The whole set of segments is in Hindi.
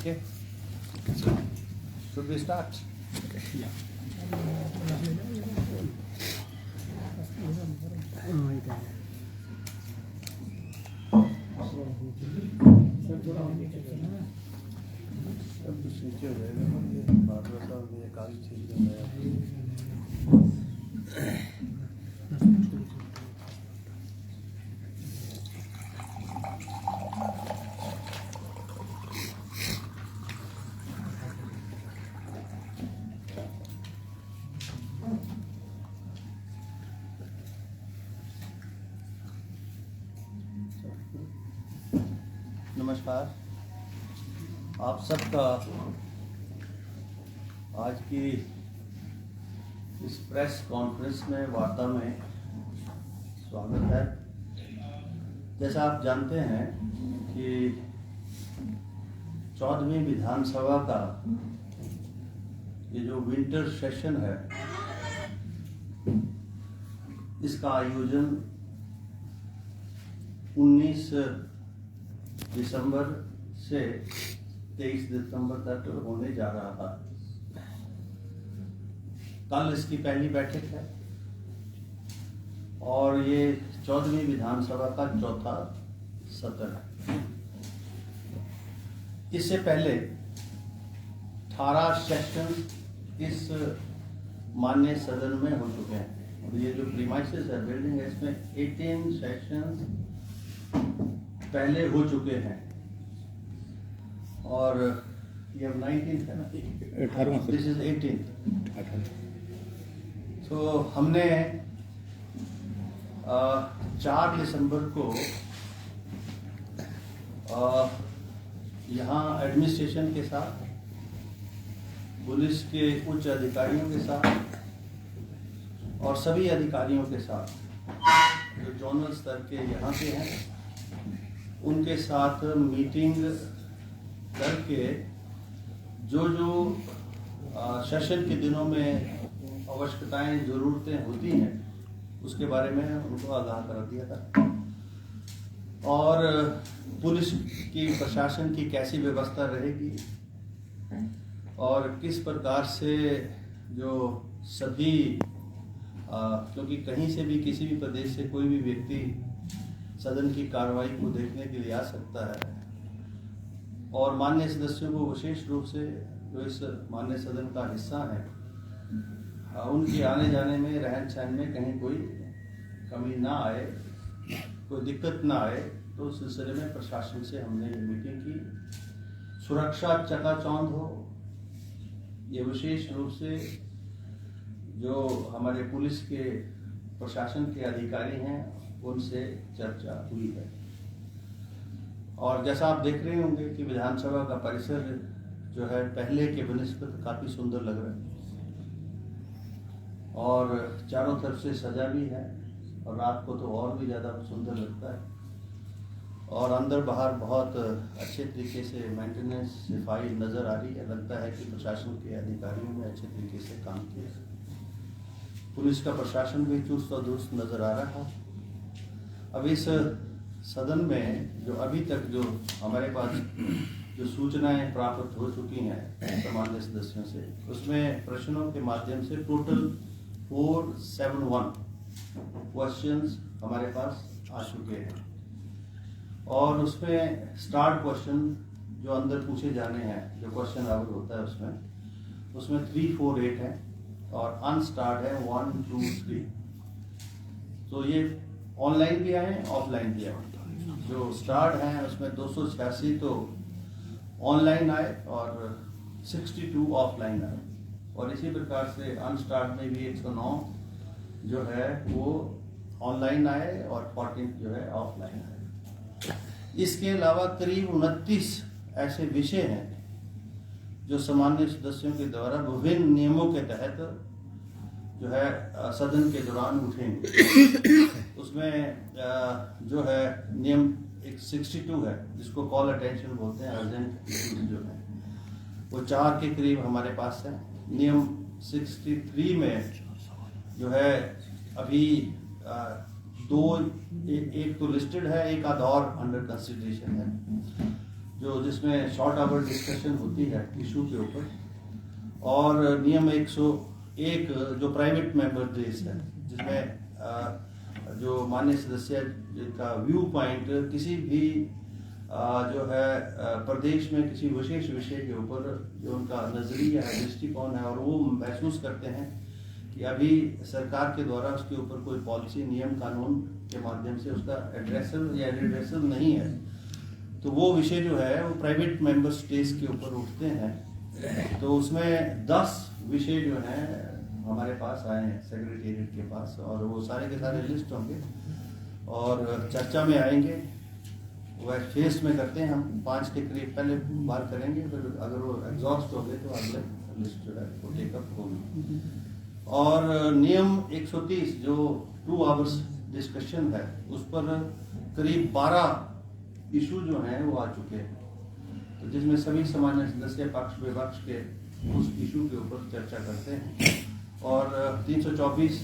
Okay. Should we start? Yeah. सब कुछ नीचे हो जाएगा। बारह साल में एक आगे चीज बन जाएगा। नमस्कार, आप सबका आज की इस प्रेस कॉन्फ्रेंस में वार्ता में स्वागत है। जैसा आप जानते हैं कि 14वीं विधानसभा का ये जो विंटर सेशन है, इसका आयोजन 19 दिसंबर से 23 दिसंबर तक होने जा रहा था। कल इसकी पहली बैठक है और ये 14वीं विधानसभा का चौथा सत्र है। इससे पहले 18 सेशन इस माननीय सदन में हो चुके हैं और ये जो प्रीमाइसेस है बिल्डिंग है, इसमें 18 सेशन पहले हो चुके हैं और ये अब 19 है ना, 18वां दिस इज 18। तो हमने 4 दिसंबर को यहाँ एडमिनिस्ट्रेशन के साथ, पुलिस के उच्च अधिकारियों के साथ और सभी अधिकारियों के साथ जो जोनल स्तर के यहाँ के हैं, उनके साथ मीटिंग करके जो सेशन के दिनों में आवश्यकताएं ज़रूरतें होती हैं उसके बारे में उनको आगाह कर दिया था और पुलिस की प्रशासन की कैसी व्यवस्था रहेगी और किस प्रकार से जो सभी क्योंकि कहीं से भी किसी भी प्रदेश से कोई भी व्यक्ति सदन की कार्रवाई को देखने के लिए आ सकता है और माननीय सदस्यों को विशेष रूप से जो इस माननीय सदन का हिस्सा है, उनके आने जाने में, रहन सहन में कहीं कोई कमी ना आए, कोई दिक्कत ना आए, तो उस सिलसिले में प्रशासन से हमने ये मीटिंग की। सुरक्षा चकाचौंध हो, ये विशेष रूप से जो हमारे पुलिस के प्रशासन के अधिकारी हैं उनसे चर्चा हुई है और जैसा आप देख रहे होंगे कि विधानसभा का परिसर जो है पहले के बनिस्बत काफी सुंदर लग रहा है और चारों तरफ से सजा भी है और रात को तो और भी ज्यादा सुंदर लगता है और अंदर बाहर बहुत अच्छे तरीके से मेंटेनेंस, सफाई नजर आ रही है। लगता है कि प्रशासन के अधिकारियों ने अच्छे तरीके से काम किया। पुलिस का प्रशासन भी चुस्त और दुरुस्त नजर आ रहा है। अब इस सदन में जो अभी तक जो हमारे पास जो सूचनाएं प्राप्त हो चुकी हैं सामान्य सदस्यों से, उसमें प्रश्नों के माध्यम से टोटल 471 क्वेश्चंस हमारे पास आ चुके हैं और उसमें स्टार्ट क्वेश्चन जो अंदर पूछे जाने हैं, जो क्वेश्चन आवर होता है उसमें 3, 4, 8 है और अनस्टार्ट है 1, 2, 3। तो ये ऑनलाइन भी आए, ऑफलाइन भी आए। जो स्टार्ट है उसमें 286 तो ऑनलाइन आए और 62 ऑफलाइन आए और इसी प्रकार से अनस्टार्ट में भी 109 जो है वो ऑनलाइन आए और 14 जो है ऑफलाइन आए। इसके अलावा करीब 29 ऐसे विषय हैं जो सामान्य सदस्यों के द्वारा विभिन्न नियमों के तहत जो है सदन के दौरान उठेंगे। उसमें जो है नियम 62 है जिसको कॉल अटेंशन बोलते हैं, अर्जेंट इश्यूज जो है वो 4 के करीब हमारे पास है। नियम 63 में जो है अभी 2 एक तो लिस्टेड है, एक आधा और अंडर कंसिडरेशन है। जो जिसमें शॉर्ट आवर डिस्कशन होती है इशू के ऊपर, और नियम 101 जो प्राइवेट मेंबर देश है, जिसमें जो माननीय सदस्य का व्यू पॉइंट किसी भी जो है प्रदेश में किसी विशेष विषय के ऊपर जो उनका नजरिया है, दृष्टिकोण है, और वो महसूस करते हैं कि अभी सरकार के द्वारा उसके ऊपर कोई पॉलिसी, नियम, कानून के माध्यम से उसका एड्रेसल या रिड्रेसल नहीं है, तो वो विषय जो है वो प्राइवेट मेंबर स्टेट्स के ऊपर उठते हैं। तो उसमें 10 विषय जो हैं हमारे पास आए हैं सेक्रेटेरिएट के पास, और वो सारे के सारे लिस्ट होंगे और चर्चा में आएंगे। वह फेस में करते हैं हम 5 के करीब पहले बार करेंगे, फिर अगर वो एग्जॉस्ट हो गए तो अगले लिस्ट जो है वो टेकअप होगी। और नियम 130 जो 2 आवर्स डिस्कशन है, उस पर करीब 12 इशू जो हैं वो आ चुके हैं, तो जिसमें सभी सामान्य सदस्य पक्ष विपक्ष के उस इशू के ऊपर चर्चा करते हैं। और 324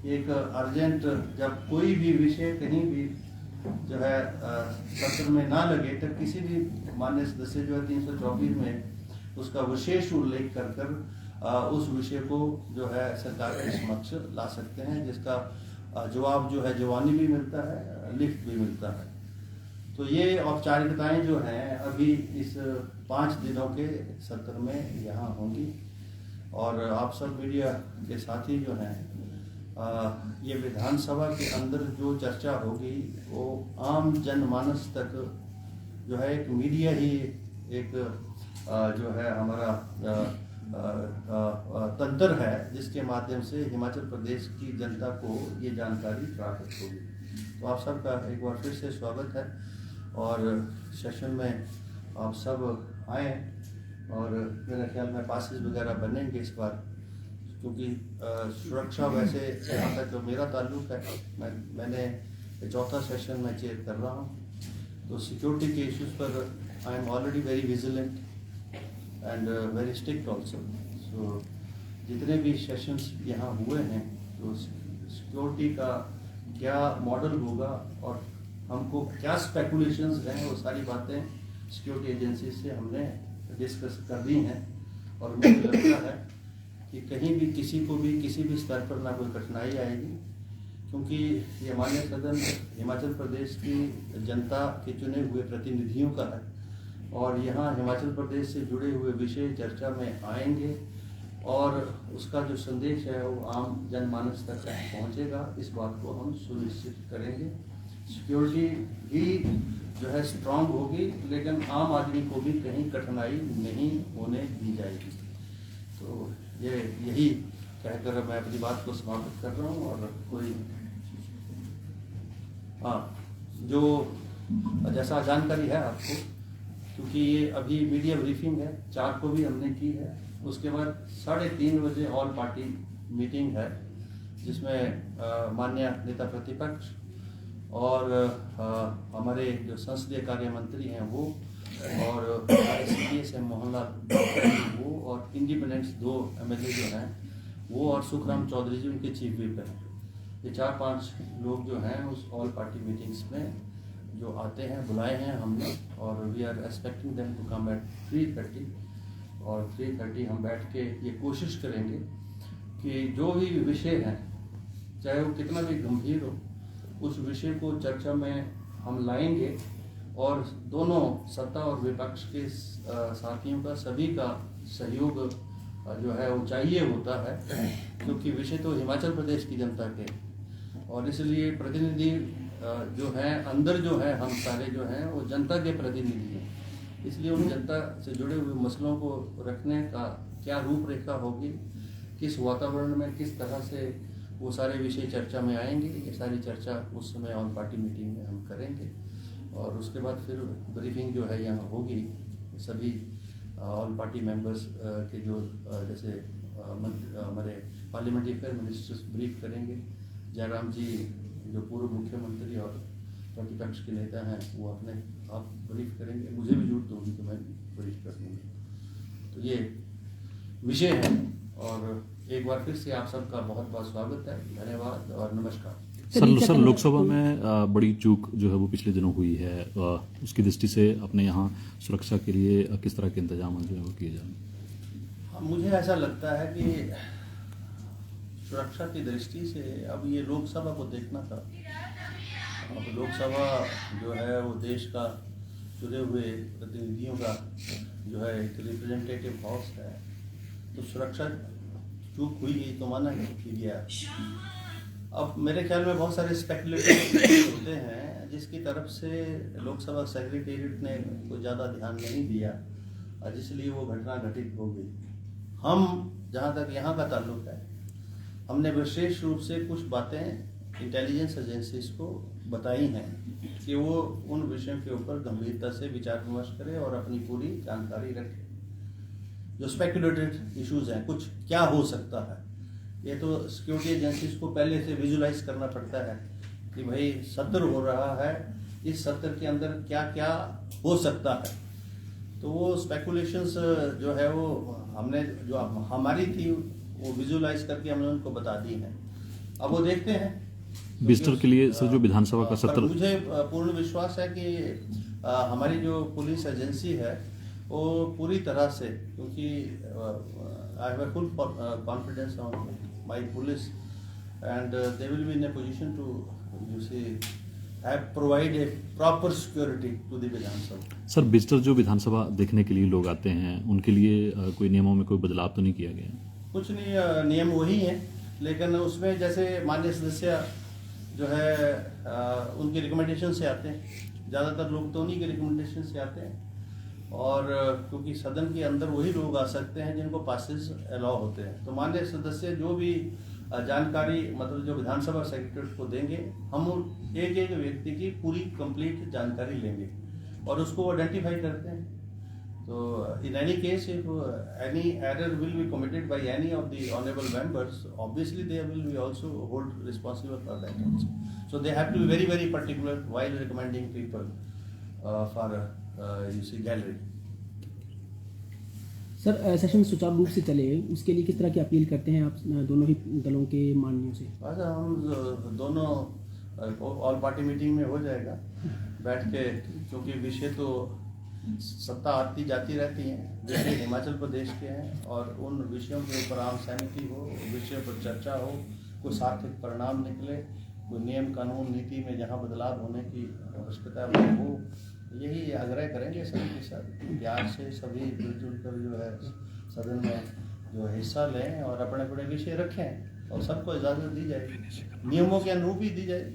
एक अर्जेंट, जब कोई भी विषय कहीं भी जो है सत्र में ना लगे, तो किसी भी माननीय सदस्य जो है 324 में उसका विशेष उल्लेख कर उस विषय को जो है सरकार के समक्ष ला सकते हैं, जिसका जवाब जो है जवानी भी मिलता है, लिखित भी मिलता है। तो ये औपचारिकताएं जो हैं अभी इस 5 दिनों के सत्र में यहाँ होंगी, और आप सब मीडिया के साथी जो हैं ये विधानसभा के अंदर जो चर्चा होगी वो आम जनमानस तक जो है एक मीडिया ही एक जो है हमारा तंत्र है, जिसके माध्यम से हिमाचल प्रदेश की जनता को ये जानकारी प्राप्त होगी। तो आप सबका एक बार फिर से स्वागत है, और सेशन में आप सब आए, और मेरे ख्याल में पासेस वगैरह बनेंगे इस बार, क्योंकि सुरक्षा वैसे जहाँ तक मेरा ताल्लुक है, मैंने चौथा सेशन में चेयर कर रहा हूँ, तो सिक्योरिटी के इश्यूज पर I am already very vigilant and very strict also. So जितने भी सेशंस यहाँ हुए हैं, तो सिक्योरिटी का क्या मॉडल होगा और हमको क्या स्पेकुलेशंस हैं, वो सारी बातें सिक्योरिटी एजेंसी से हमने डिस्कस कर दी हैं, और मुझे लगता है कि कहीं भी किसी को भी किसी भी स्तर पर ना कोई कठिनाई आएगी, क्योंकि ये माननीय सदन हिमाचल प्रदेश की जनता के चुने हुए प्रतिनिधियों का है, और यहाँ हिमाचल प्रदेश से जुड़े हुए विषय चर्चा में आएंगे, और उसका जो संदेश है वो आम जनमानस तक पहुँचेगा। इस बात को हम सुनिश्चित करेंगे। सिक्योरिटी भी जो है स्ट्रांग होगी, लेकिन आम आदमी को भी कहीं कठिनाई नहीं होने दी जाएगी। तो यही कहकर मैं अपनी बात को समाप्त कर रहा हूँ। और कोई जो जैसा जानकारी है आपको, क्योंकि ये अभी मीडिया ब्रीफिंग है, 4 को भी हमने की है, उसके बाद 3:30 बजे ऑल पार्टी मीटिंग है, जिसमें माननीय नेता प्रतिपक्ष और हमारे जो संसदीय कार्य मंत्री हैं वो, और CPS मोहनलाल वो, और इंडिपेंडेंट्स 2 MLA जो हैं वो, और सुखराम चौधरी जी उनके चीफ व्हिप हैं। ये 4-5 लोग जो हैं उस ऑल पार्टी मीटिंग्स में जो आते हैं, बुलाए हैं हमने, और we are expecting them to come at 3:30, और 3:30 हम बैठ के ये कोशिश करेंगे कि जो भी विषय हैं, चाहे वो कितना भी गंभीर हो, उस विषय को चर्चा में हम लाएंगे, और दोनों सत्ता और विपक्ष के साथियों का, सभी का सहयोग जो है वो चाहिए होता है, क्योंकि विषय तो हिमाचल प्रदेश की जनता के, और इसलिए प्रतिनिधि जो हैं अंदर जो है, हम सारे जो हैं वो जनता के प्रतिनिधि हैं, इसलिए उन जनता से जुड़े हुए मसलों को रखने का क्या रूपरेखा होगी, किस वातावरण में, किस तरह से वो सारे विषय चर्चा में आएंगे, ये सारी चर्चा उस समय ऑन पार्टी मीटिंग में हम करेंगे। और उसके बाद फिर ब्रीफिंग जो है यहाँ होगी, सभी ऑल पार्टी मेंबर्स के जो जैसे हमारे पार्लियामेंट्री अफेयर मिनिस्टर्स ब्रीफ करेंगे, जयराम जी जो पूर्व मुख्यमंत्री और प्रतिपक्ष के नेता हैं वो अपने आप ब्रीफ करेंगे, मुझे भी जरूरत होगी तो मैं ब्रीफ कर दूँगा। तो ये विषय है, और एक बार फिर से आप सबका बहुत बहुत स्वागत है, धन्यवाद और नमस्कार। सर लोकसभा में बड़ी चूक जो है वो पिछले दिनों हुई है, उसकी दृष्टि से अपने यहाँ सुरक्षा के लिए किस तरह के इंतजाम जो है वो किए जाए? मुझे ऐसा लगता है कि सुरक्षा की दृष्टि से अब ये लोकसभा को देखना था। अब लोकसभा जो है वो देश का चुने हुए प्रतिनिधियों का जो है एक रिप्रेजेंटेटिव हाउस है, तो सुरक्षा चूक हुई गई तो माना गया। अब मेरे ख्याल में बहुत सारे स्पेकुलेटिव होते हैं जिसकी तरफ से लोकसभा सेक्रेटेरिएट ने कोई ज़्यादा ध्यान नहीं दिया और इसलिए वो घटना घटित हो गई। हम जहाँ तक यहाँ का ताल्लुक है, हमने विशेष रूप से कुछ बातें इंटेलिजेंस एजेंसीज को बताई हैं कि वो उन विषयों के ऊपर गंभीरता से विचार विमर्श करें और अपनी पूरी जानकारी रखें। जो स्पेकुलेटेड इश्यूज हैं, कुछ क्या हो सकता है, ये तो सिक्योरिटी एजेंसीज को पहले से विजुलाइज करना पड़ता है कि भाई सत्र हो रहा है, इस सत्र के अंदर क्या क्या हो सकता है। तो वो स्पेकुलेशंस जो है वो हमने जो हमारी थी वो विजुलाइज करके हमने उनको बता दी हैं। अब वो देखते हैं विजिटर के लिए सर जो विधानसभा का सत्र, मुझे पूर्ण विश्वास है कि हमारी जो पुलिस एजेंसी है वो पूरी तरह से, क्योंकि I have full confidence on my police and they will be in a position to you see provide a proper security to the Vidhan Sabha. Sir visitor जो विधानसभा देखने के लिए लोग आते हैं उनके लिए कोई नियमों में कोई बदलाव तो नहीं किया गया? कुछ नहीं, नियम वही हैं, लेकिन उसमें जैसे माननीय सदस्य जो है उनके रिकमेंडेशन से आते हैं। ज़्यादातर लोग तो उन्हीं के रिकमेंडेशन से आते हैं, और क्योंकि सदन के अंदर वही लोग आ सकते हैं जिनको पासेस अलाउ होते हैं। तो माननीय सदस्य जो भी जानकारी मतलब जो विधानसभा सेक्रेटरी को देंगे, हम एक एक व्यक्ति की पूरी कंप्लीट जानकारी लेंगे और उसको आइडेंटिफाई करते हैं। तो in any case, if any error will be committed by any of the honorable members, obviously they will be also hold responsible for that also. So they have to be very very particular while recommending people for you see gallery. Sir session सुचारू रूप से चले उसके लिए किस तरह की अपील करते हैं आप दोनों ही दलों के माननीयों से? अच्छा, हम दोनों ऑल पार्टी मीटिंग में हो जाएगा बैठ के, क्योंकि विषय तो सत्ता आती जाती रहती हैं, जैसे हिमाचल प्रदेश के हैं, और उन विषयों के ऊपर आम सहमति हो, विषयों पर चर्चा हो, कोई सार्थक परिणाम निकले, कोई नियम कानून नीति में जहां बदलाव होने की आवश्यकता हो, यही आग्रह करेंगे सभी के साथ। प्यार से सभी मिलजुल कर जो है सदन में जो हिस्सा लें और अपने अपने विषय रखें और सबको इजाज़त दी जाए, नियमों के अनुरूप ही दी जाए।